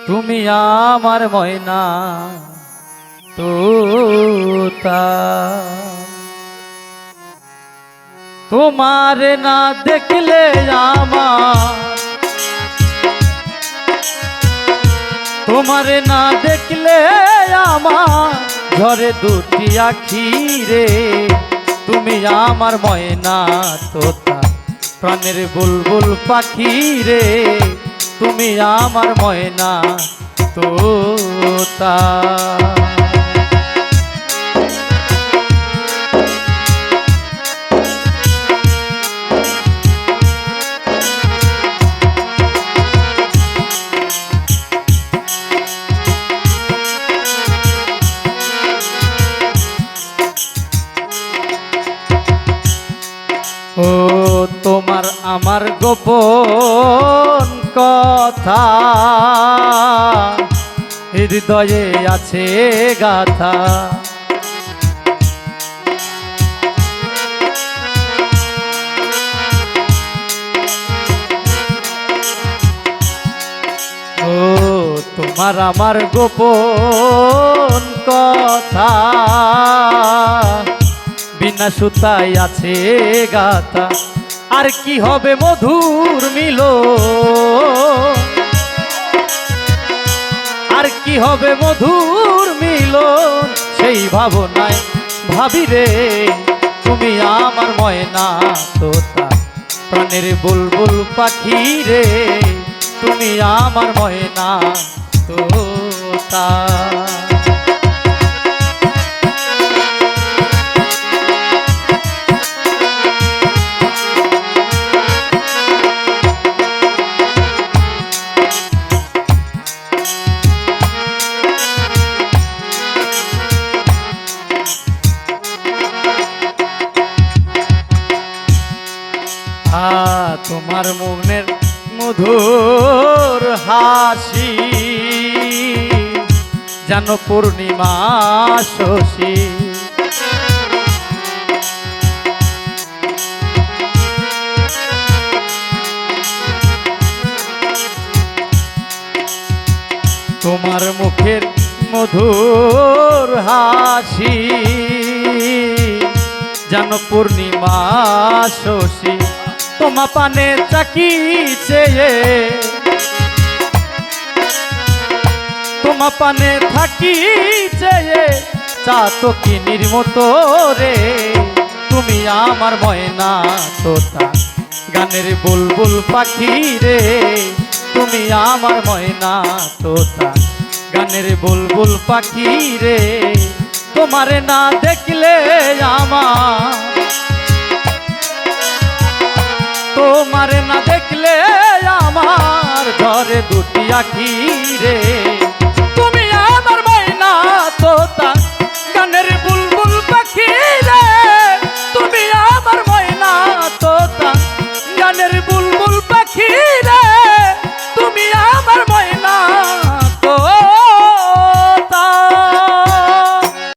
তুমি আমার ময়না তোতা। তোমার না দেখলে তোমার না দেখলে আমার ঝরে দুটি আখি রে। তুমি আমার ময়না তোতা, প্রাণের বুলবুল পাখি রে। তুমি আমার ময়না তোতা। ও তোমার আমার গোপন কথা হৃদয়ে আছে গাথা। ও তোমার আমার গোপন কথা বিনা সুতায় আছে গাথা। আর কি হবে মধুর মিলন, আর কি হবে মধুর মিলন, সেই ভাবনায় ভাবি রে। তুমি আমার ময়না তোতা, প্রাণের বুলবুল পাখি রে। তুমি আমার ময়না তোতা। তোমার মনের মধুর হাসি যেন পূর্ণিমা শশী। তোমার মুখের মধুর হাসি যেন পূর্ণিমা শশী। তোমা পানে চাকিছে, তোমা পানে থাকিছে চাতকিনীর মতো রে। তুমি আমার ময়না তোতা, গানের বুলবুল পাখি রে। তুমি আমার ময়না তোতা, গানের বুলবুল পাখি রে। তোমারে না দেখলে তোমার না দেখলে আমার ঝরে দুটি আখি রে।